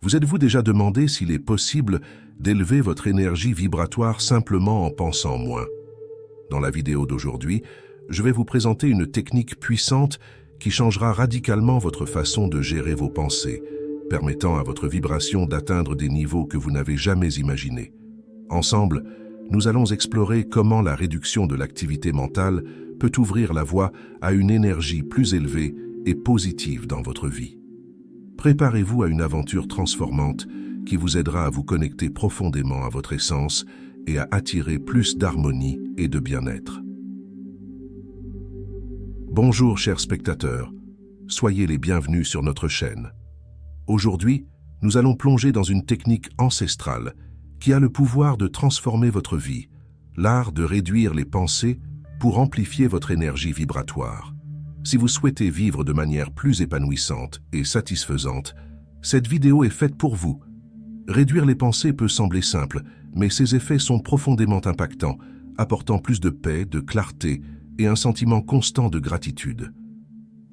Vous êtes-vous déjà demandé s'il est possible d'élever votre énergie vibratoire simplement en pensant moins? Dans la vidéo d'aujourd'hui, je vais vous présenter une technique puissante qui changera radicalement votre façon de gérer vos pensées, permettant à votre vibration d'atteindre des niveaux que vous n'avez jamais imaginés. Ensemble, nous allons explorer comment la réduction de l'activité mentale peut ouvrir la voie à une énergie plus élevée et positive dans votre vie. Préparez-vous à une aventure transformante qui vous aidera à vous connecter profondément à votre essence et à attirer plus d'harmonie et de bien-être. Bonjour chers spectateurs, soyez les bienvenus sur notre chaîne. Aujourd'hui, nous allons plonger dans une technique ancestrale qui a le pouvoir de transformer votre vie, l'art de réduire les pensées pour amplifier votre énergie vibratoire. Si vous souhaitez vivre de manière plus épanouissante et satisfaisante, cette vidéo est faite pour vous. Réduire les pensées peut sembler simple, mais ses effets sont profondément impactants, apportant plus de paix, de clarté et un sentiment constant de gratitude.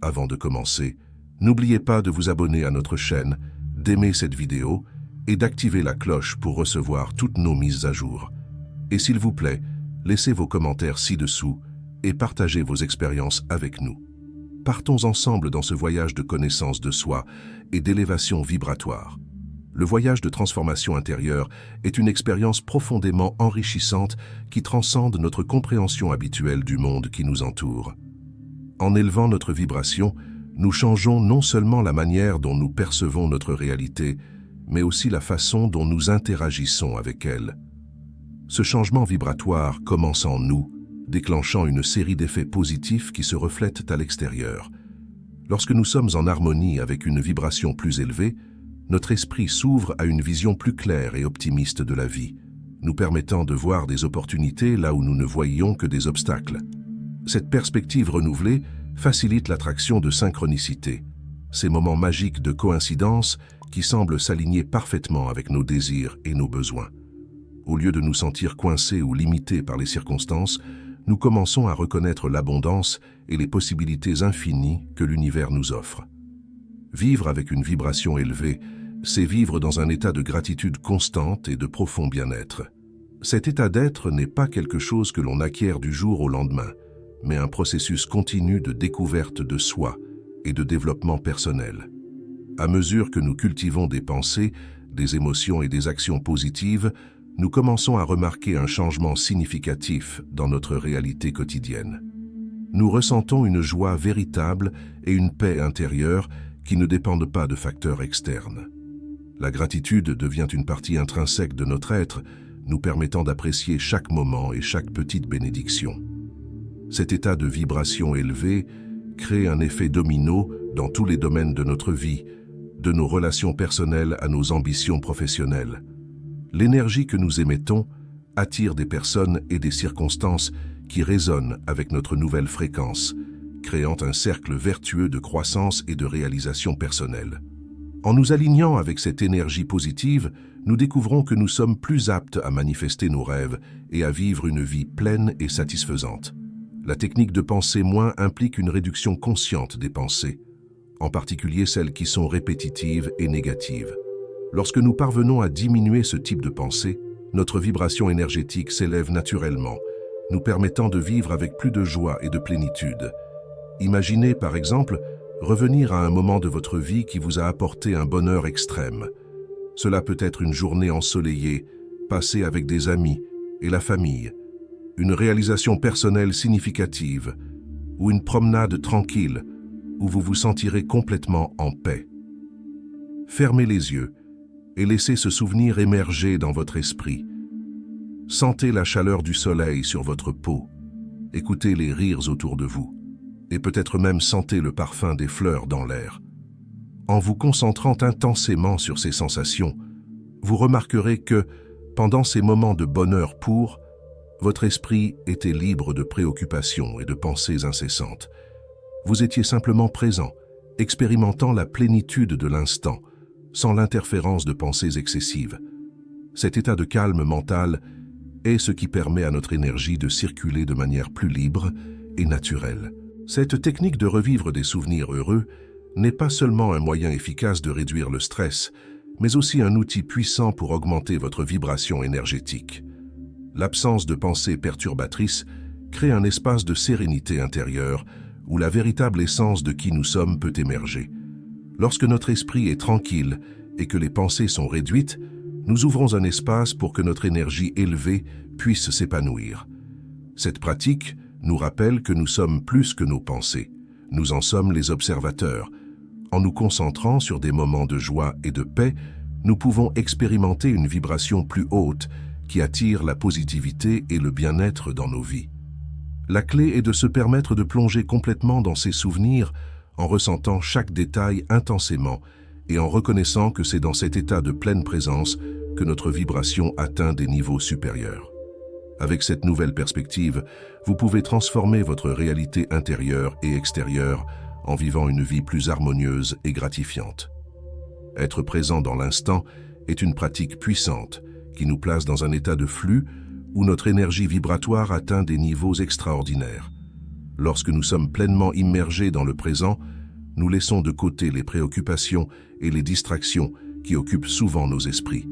Avant de commencer, n'oubliez pas de vous abonner à notre chaîne, d'aimer cette vidéo et d'activer la cloche pour recevoir toutes nos mises à jour. Et s'il vous plaît, laissez vos commentaires ci-dessous et partagez vos expériences avec nous. Partons ensemble dans ce voyage de connaissance de soi et d'élévation vibratoire. Le voyage de transformation intérieure est une expérience profondément enrichissante qui transcende notre compréhension habituelle du monde qui nous entoure. En élevant notre vibration, nous changeons non seulement la manière dont nous percevons notre réalité, mais aussi la façon dont nous interagissons avec elle. Ce changement vibratoire commence en nous, déclenchant une série d'effets positifs qui se reflètent à l'extérieur. Lorsque nous sommes en harmonie avec une vibration plus élevée, notre esprit s'ouvre à une vision plus claire et optimiste de la vie, nous permettant de voir des opportunités là où nous ne voyions que des obstacles. Cette perspective renouvelée facilite l'attraction de synchronicité, ces moments magiques de coïncidence qui semblent s'aligner parfaitement avec nos désirs et nos besoins. Au lieu de nous sentir coincés ou limités par les circonstances, nous commençons à reconnaître l'abondance et les possibilités infinies que l'univers nous offre. Vivre avec une vibration élevée, c'est vivre dans un état de gratitude constante et de profond bien-être. Cet état d'être n'est pas quelque chose que l'on acquiert du jour au lendemain, mais un processus continu de découverte de soi et de développement personnel. À mesure que nous cultivons des pensées, des émotions et des actions positives, nous commençons à remarquer un changement significatif dans notre réalité quotidienne. Nous ressentons une joie véritable et une paix intérieure qui ne dépendent pas de facteurs externes. La gratitude devient une partie intrinsèque de notre être, nous permettant d'apprécier chaque moment et chaque petite bénédiction. Cet état de vibration élevée crée un effet domino dans tous les domaines de notre vie, de nos relations personnelles à nos ambitions professionnelles. L'énergie que nous émettons attire des personnes et des circonstances qui résonnent avec notre nouvelle fréquence, créant un cercle vertueux de croissance et de réalisation personnelle. En nous alignant avec cette énergie positive, nous découvrons que nous sommes plus aptes à manifester nos rêves et à vivre une vie pleine et satisfaisante. La technique de penser moins implique une réduction consciente des pensées, en particulier celles qui sont répétitives et négatives. Lorsque nous parvenons à diminuer ce type de pensée, notre vibration énergétique s'élève naturellement, nous permettant de vivre avec plus de joie et de plénitude. Imaginez, par exemple, revenir à un moment de votre vie qui vous a apporté un bonheur extrême. Cela peut être une journée ensoleillée, passée avec des amis et la famille, une réalisation personnelle significative ou une promenade tranquille où vous vous sentirez complètement en paix. Fermez les yeux et laissez ce souvenir émerger dans votre esprit. Sentez la chaleur du soleil sur votre peau, écoutez les rires autour de vous, et peut-être même sentez le parfum des fleurs dans l'air. En vous concentrant intensément sur ces sensations, vous remarquerez que, pendant ces moments de bonheur pur, votre esprit était libre de préoccupations et de pensées incessantes. Vous étiez simplement présent, expérimentant la plénitude de l'instant, sans l'interférence de pensées excessives. Cet état de calme mental est ce qui permet à notre énergie de circuler de manière plus libre et naturelle. Cette technique de revivre des souvenirs heureux n'est pas seulement un moyen efficace de réduire le stress, mais aussi un outil puissant pour augmenter votre vibration énergétique. L'absence de pensées perturbatrices crée un espace de sérénité intérieure où la véritable essence de qui nous sommes peut émerger. Lorsque notre esprit est tranquille et que les pensées sont réduites, nous ouvrons un espace pour que notre énergie élevée puisse s'épanouir. Cette pratique nous rappelle que nous sommes plus que nos pensées. Nous en sommes les observateurs. En nous concentrant sur des moments de joie et de paix, nous pouvons expérimenter une vibration plus haute qui attire la positivité et le bien-être dans nos vies. La clé est de se permettre de plonger complètement dans ses souvenirs en ressentant chaque détail intensément et en reconnaissant que c'est dans cet état de pleine présence que notre vibration atteint des niveaux supérieurs. Avec cette nouvelle perspective, vous pouvez transformer votre réalité intérieure et extérieure en vivant une vie plus harmonieuse et gratifiante. Être présent dans l'instant est une pratique puissante qui nous place dans un état de flux où notre énergie vibratoire atteint des niveaux extraordinaires. Lorsque nous sommes pleinement immergés dans le présent, nous laissons de côté les préoccupations et les distractions qui occupent souvent nos esprits.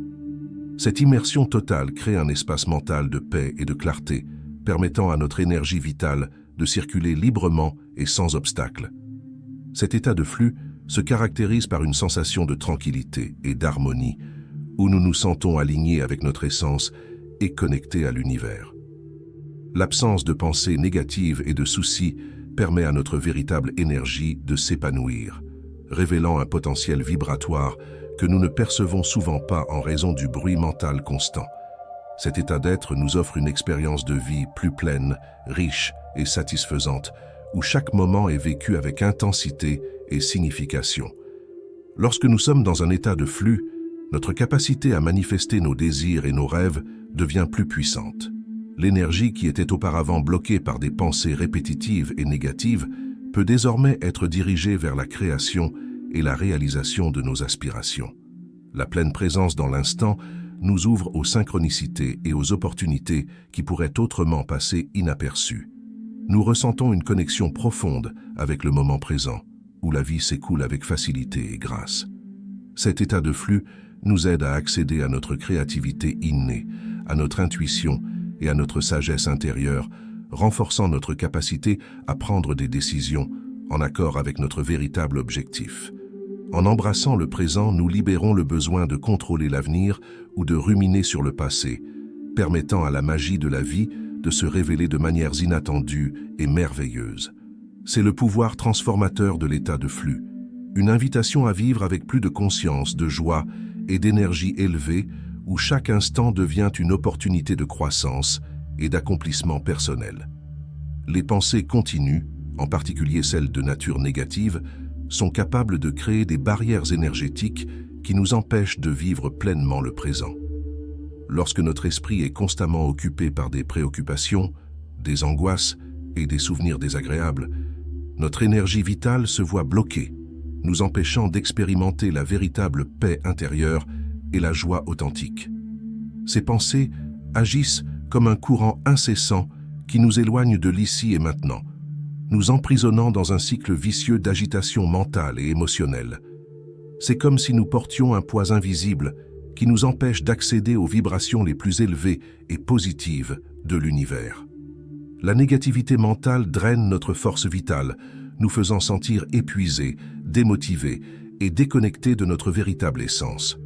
Cette immersion totale crée un espace mental de paix et de clarté, permettant à notre énergie vitale de circuler librement et sans obstacle. Cet état de flux se caractérise par une sensation de tranquillité et d'harmonie, où nous nous sentons alignés avec notre essence et connectés à l'univers. L'absence de pensées négatives et de soucis permet à notre véritable énergie de s'épanouir, révélant un potentiel vibratoire que nous ne percevons souvent pas en raison du bruit mental constant. Cet état d'être nous offre une expérience de vie plus pleine, riche et satisfaisante, où chaque moment est vécu avec intensité et signification. Lorsque nous sommes dans un état de flux, notre capacité à manifester nos désirs et nos rêves devient plus puissante. L'énergie qui était auparavant bloquée par des pensées répétitives et négatives peut désormais être dirigée vers la création et la réalisation de nos aspirations. La pleine présence dans l'instant nous ouvre aux synchronicités et aux opportunités qui pourraient autrement passer inaperçues. Nous ressentons une connexion profonde avec le moment présent, où la vie s'écoule avec facilité et grâce. Cet état de flux nous aide à accéder à notre créativité innée, à notre intuition et à notre sagesse intérieure, renforçant notre capacité à prendre des décisions en accord avec notre véritable objectif. En embrassant le présent, nous libérons le besoin de contrôler l'avenir ou de ruminer sur le passé, permettant à la magie de la vie de se révéler de manières inattendues et merveilleuses. C'est le pouvoir transformateur de l'état de flux, une invitation à vivre avec plus de conscience, de joie et d'énergie élevée, où chaque instant devient une opportunité de croissance et d'accomplissement personnel. Les pensées continues, en particulier celles de nature négative, sont capables de créer des barrières énergétiques qui nous empêchent de vivre pleinement le présent. Lorsque notre esprit est constamment occupé par des préoccupations, des angoisses et des souvenirs désagréables, notre énergie vitale se voit bloquée, nous empêchant d'expérimenter la véritable paix intérieure et la joie authentique. Ces pensées agissent comme un courant incessant qui nous éloigne de l'ici et maintenant, nous emprisonnant dans un cycle vicieux d'agitation mentale et émotionnelle. C'est comme si nous portions un poids invisible qui nous empêche d'accéder aux vibrations les plus élevées et positives de l'univers. La négativité mentale draine notre force vitale, nous faisant sentir épuisés, démotivés et déconnectés de notre véritable essence.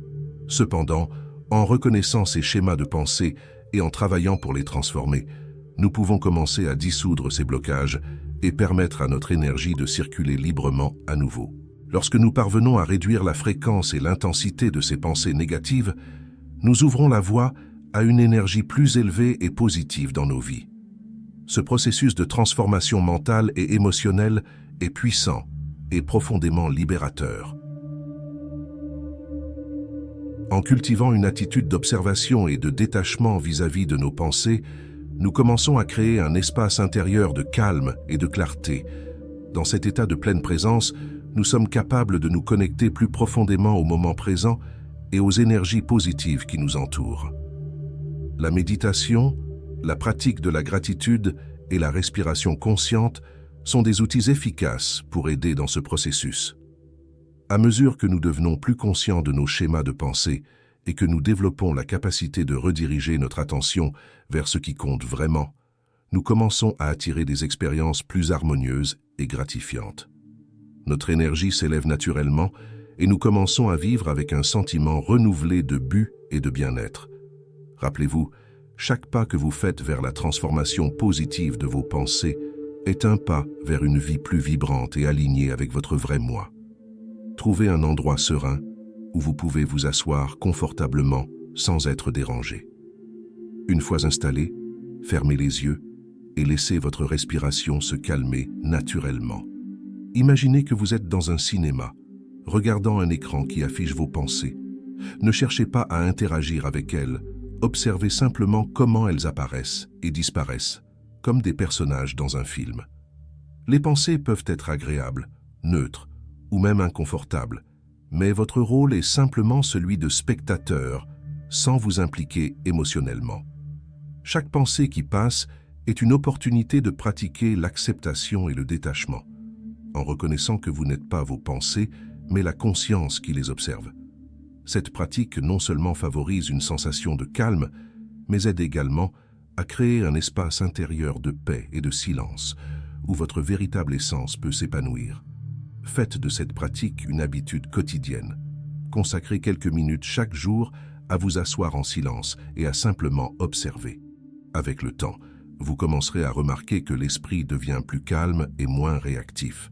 Cependant, en reconnaissant ces schémas de pensée et en travaillant pour les transformer, nous pouvons commencer à dissoudre ces blocages et permettre à notre énergie de circuler librement à nouveau. Lorsque nous parvenons à réduire la fréquence et l'intensité de ces pensées négatives, nous ouvrons la voie à une énergie plus élevée et positive dans nos vies. Ce processus de transformation mentale et émotionnelle est puissant et profondément libérateur. En cultivant une attitude d'observation et de détachement vis-à-vis de nos pensées, nous commençons à créer un espace intérieur de calme et de clarté. Dans cet état de pleine présence, nous sommes capables de nous connecter plus profondément au moment présent et aux énergies positives qui nous entourent. La méditation, la pratique de la gratitude et la respiration consciente sont des outils efficaces pour aider dans ce processus. À mesure que nous devenons plus conscients de nos schémas de pensée et que nous développons la capacité de rediriger notre attention vers ce qui compte vraiment, nous commençons à attirer des expériences plus harmonieuses et gratifiantes. Notre énergie s'élève naturellement et nous commençons à vivre avec un sentiment renouvelé de but et de bien-être. Rappelez-vous, chaque pas que vous faites vers la transformation positive de vos pensées est un pas vers une vie plus vibrante et alignée avec votre vrai moi. Trouvez un endroit serein où vous pouvez vous asseoir confortablement sans être dérangé. Une fois installé, fermez les yeux et laissez votre respiration se calmer naturellement. Imaginez que vous êtes dans un cinéma, regardant un écran qui affiche vos pensées. Ne cherchez pas à interagir avec elles, observez simplement comment elles apparaissent et disparaissent, comme des personnages dans un film. Les pensées peuvent être agréables, neutres ou même inconfortables, mais votre rôle est simplement celui de spectateur, sans vous impliquer émotionnellement. Chaque pensée qui passe est une opportunité de pratiquer l'acceptation et le détachement, en reconnaissant que vous n'êtes pas vos pensées, mais la conscience qui les observe. Cette pratique non seulement favorise une sensation de calme, mais aide également à créer un espace intérieur de paix et de silence, où votre véritable essence peut s'épanouir. Faites de cette pratique une habitude quotidienne. Consacrez quelques minutes chaque jour à vous asseoir en silence et à simplement observer. Avec le temps, vous commencerez à remarquer que l'esprit devient plus calme et moins réactif.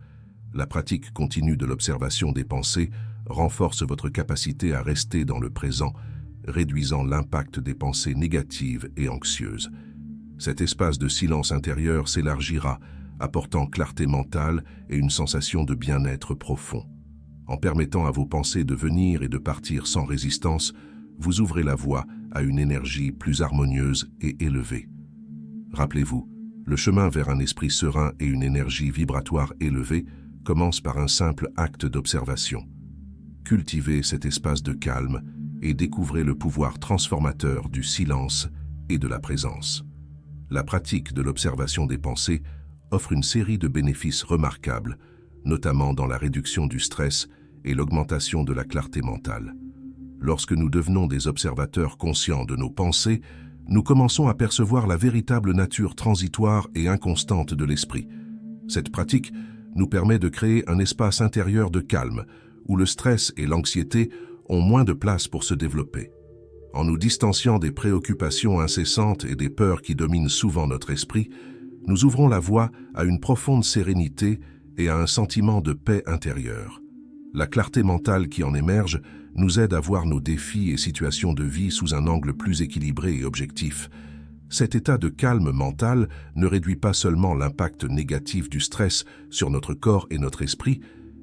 La pratique continue de l'observation des pensées renforce votre capacité à rester dans le présent, réduisant l'impact des pensées négatives et anxieuses. Cet espace de silence intérieur s'élargira, apportant clarté mentale et une sensation de bien-être profond. En permettant à vos pensées de venir et de partir sans résistance, vous ouvrez la voie à une énergie plus harmonieuse et élevée. Rappelez-vous, le chemin vers un esprit serein et une énergie vibratoire élevée commence par un simple acte d'observation. Cultivez cet espace de calme et découvrez le pouvoir transformateur du silence et de la présence. La pratique de l'observation des pensées offre une série de bénéfices remarquables, notamment dans la réduction du stress et l'augmentation de la clarté mentale. Lorsque nous devenons des observateurs conscients de nos pensées, nous commençons à percevoir la véritable nature transitoire et inconstante de l'esprit. Cette pratique nous permet de créer un espace intérieur de calme, où le stress et l'anxiété ont moins de place pour se développer. En nous distanciant des préoccupations incessantes et des peurs qui dominent souvent notre esprit, nous ouvrons la voie à une profonde sérénité et à un sentiment de paix intérieure. La clarté mentale qui en émerge nous aide à voir nos défis et situations de vie sous un angle plus équilibré et objectif. Cet état de calme mental ne réduit pas seulement l'impact négatif du stress sur notre corps et notre esprit,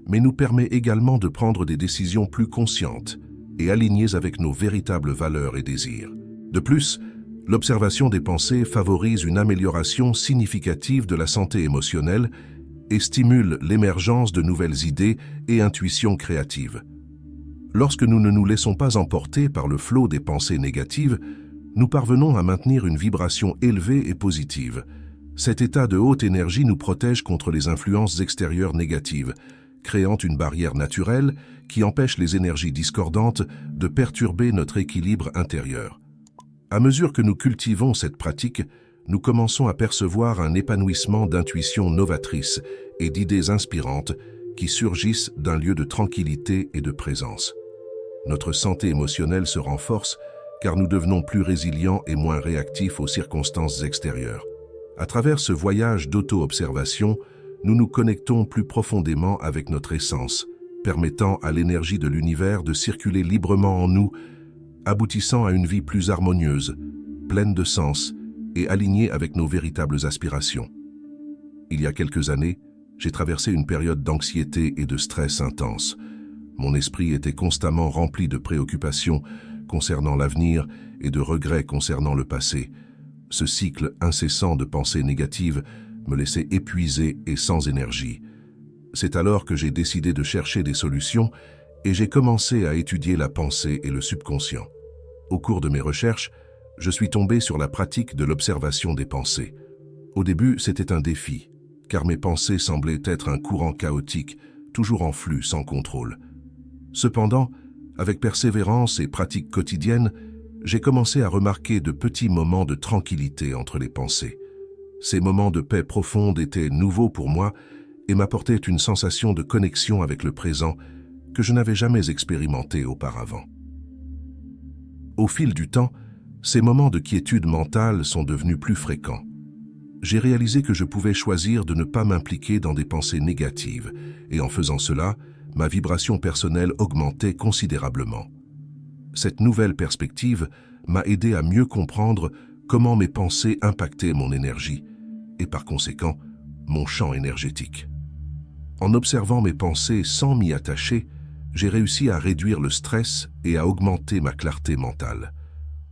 mais nous permet également de prendre des décisions plus conscientes et alignées avec nos véritables valeurs et désirs. De plus, l'observation des pensées favorise une amélioration significative de la santé émotionnelle et stimule l'émergence de nouvelles idées et intuitions créatives. Lorsque nous ne nous laissons pas emporter par le flot des pensées négatives, nous parvenons à maintenir une vibration élevée et positive. Cet état de haute énergie nous protège contre les influences extérieures négatives, créant une barrière naturelle qui empêche les énergies discordantes de perturber notre équilibre intérieur. À mesure que nous cultivons cette pratique, nous commençons à percevoir un épanouissement d'intuitions novatrices et d'idées inspirantes qui surgissent d'un lieu de tranquillité et de présence. Notre santé émotionnelle se renforce car nous devenons plus résilients et moins réactifs aux circonstances extérieures. À travers ce voyage d'auto-observation, nous nous connectons plus profondément avec notre essence, permettant à l'énergie de l'univers de circuler librement en nous, aboutissant à une vie plus harmonieuse, pleine de sens et alignée avec nos véritables aspirations. Il y a quelques années, j'ai traversé une période d'anxiété et de stress intense. Mon esprit était constamment rempli de préoccupations concernant l'avenir et de regrets concernant le passé. Ce cycle incessant de pensées négatives me laissait épuisé et sans énergie. C'est alors que j'ai décidé de chercher des solutions et j'ai commencé à étudier la pensée et le subconscient. Au cours de mes recherches, je suis tombé sur la pratique de l'observation des pensées. Au début, c'était un défi, car mes pensées semblaient être un courant chaotique, toujours en flux, sans contrôle. Cependant, avec persévérance et pratique quotidienne, j'ai commencé à remarquer de petits moments de tranquillité entre les pensées. Ces moments de paix profonde étaient nouveaux pour moi et m'apportaient une sensation de connexion avec le présent que je n'avais jamais expérimenté auparavant. Au fil du temps, ces moments de quiétude mentale sont devenus plus fréquents. J'ai réalisé que je pouvais choisir de ne pas m'impliquer dans des pensées négatives, et en faisant cela, ma vibration personnelle augmentait considérablement. Cette nouvelle perspective m'a aidé à mieux comprendre comment mes pensées impactaient mon énergie, et par conséquent, mon champ énergétique. En observant mes pensées sans m'y attacher, j'ai réussi à réduire le stress et à augmenter ma clarté mentale.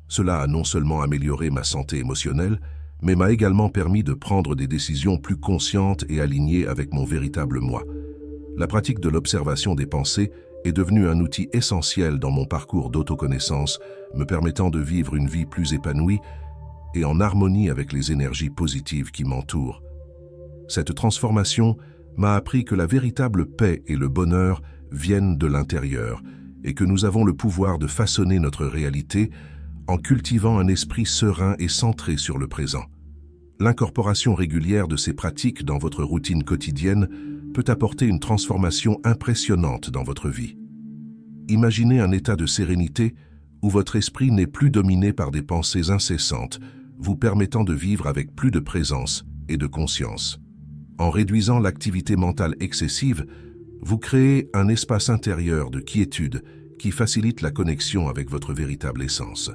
Cela a non seulement amélioré ma santé émotionnelle, mais m'a également permis de prendre des décisions plus conscientes et alignées avec mon véritable moi. La pratique de l'observation des pensées est devenue un outil essentiel dans mon parcours d'autoconnaissance, me permettant de vivre une vie plus épanouie et en harmonie avec les énergies positives qui m'entourent. Cette transformation m'a appris que la véritable paix et le bonheur viennent de l'intérieur et que nous avons le pouvoir de façonner notre réalité en cultivant un esprit serein et centré sur le présent. L'incorporation régulière de ces pratiques dans votre routine quotidienne peut apporter une transformation impressionnante dans votre vie. Imaginez un état de sérénité où votre esprit n'est plus dominé par des pensées incessantes, vous permettant de vivre avec plus de présence et de conscience. En réduisant l'activité mentale excessive, vous créez un espace intérieur de quiétude qui facilite la connexion avec votre véritable essence.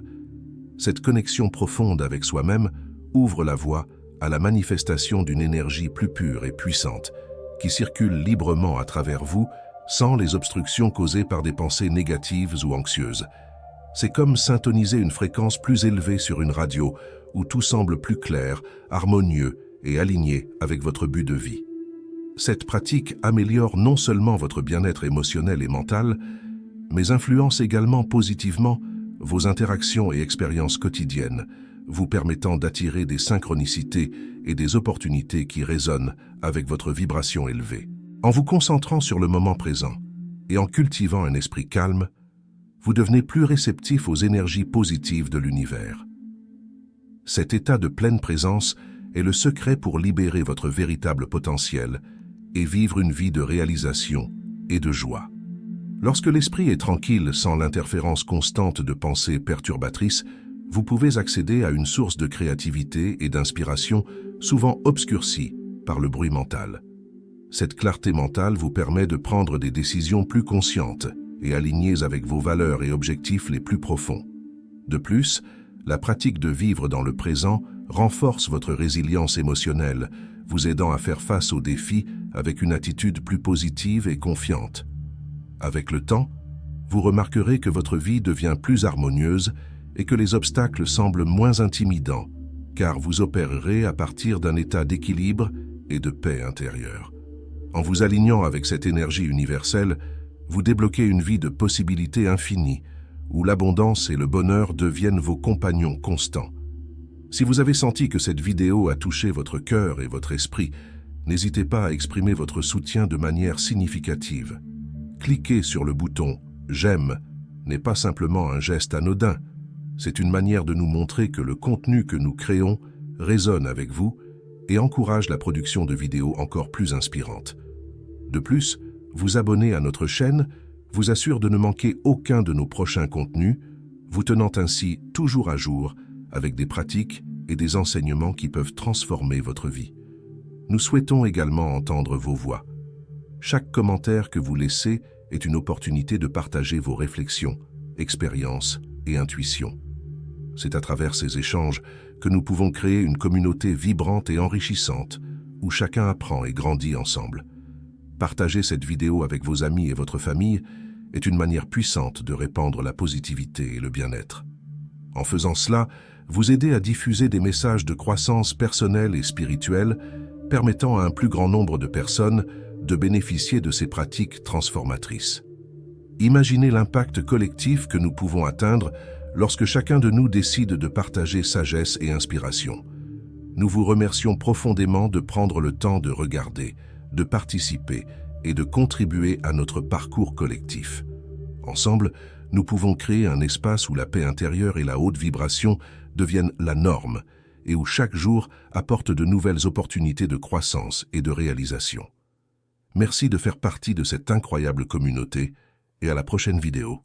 Cette connexion profonde avec soi-même ouvre la voie à la manifestation d'une énergie plus pure et puissante qui circule librement à travers vous sans les obstructions causées par des pensées négatives ou anxieuses. C'est comme syntoniser une fréquence plus élevée sur une radio où tout semble plus clair, harmonieux et aligné avec votre but de vie. Cette pratique améliore non seulement votre bien-être émotionnel et mental, mais influence également positivement vos interactions et expériences quotidiennes, vous permettant d'attirer des synchronicités et des opportunités qui résonnent avec votre vibration élevée. En vous concentrant sur le moment présent et en cultivant un esprit calme, vous devenez plus réceptif aux énergies positives de l'univers. Cet état de pleine présence est le secret pour libérer votre véritable potentiel et vivre une vie de réalisation et de joie. Lorsque l'esprit est tranquille sans l'interférence constante de pensées perturbatrices, vous pouvez accéder à une source de créativité et d'inspiration souvent obscurcie par le bruit mental. Cette clarté mentale vous permet de prendre des décisions plus conscientes et alignées avec vos valeurs et objectifs les plus profonds. De plus, la pratique de vivre dans le présent renforce votre résilience émotionnelle, vous aidant à faire face aux défis avec une attitude plus positive et confiante. Avec le temps, vous remarquerez que votre vie devient plus harmonieuse et que les obstacles semblent moins intimidants, car vous opérerez à partir d'un état d'équilibre et de paix intérieure. En vous alignant avec cette énergie universelle, vous débloquez une vie de possibilités infinies, où l'abondance et le bonheur deviennent vos compagnons constants. Si vous avez senti que cette vidéo a touché votre cœur et votre esprit, n'hésitez pas à exprimer votre soutien de manière significative. Cliquer sur le bouton « J'aime » n'est pas simplement un geste anodin, c'est une manière de nous montrer que le contenu que nous créons résonne avec vous et encourage la production de vidéos encore plus inspirantes. De plus, vous abonner à notre chaîne vous assure de ne manquer aucun de nos prochains contenus, vous tenant ainsi toujours à jour avec des pratiques et des enseignements qui peuvent transformer votre vie. Nous souhaitons également entendre vos voix. Chaque commentaire que vous laissez est une opportunité de partager vos réflexions, expériences et intuitions. C'est à travers ces échanges que nous pouvons créer une communauté vibrante et enrichissante, où chacun apprend et grandit ensemble. Partager cette vidéo avec vos amis et votre famille est une manière puissante de répandre la positivité et le bien-être. En faisant cela, vous aidez à diffuser des messages de croissance personnelle et spirituelle, permettant à un plus grand nombre de personnes de bénéficier de ces pratiques transformatrices. Imaginez l'impact collectif que nous pouvons atteindre lorsque chacun de nous décide de partager sagesse et inspiration. Nous vous remercions profondément de prendre le temps de regarder, de participer et de contribuer à notre parcours collectif. Ensemble, nous pouvons créer un espace où la paix intérieure et la haute vibration deviennent la norme et où chaque jour apporte de nouvelles opportunités de croissance et de réalisation. Merci de faire partie de cette incroyable communauté et à la prochaine vidéo.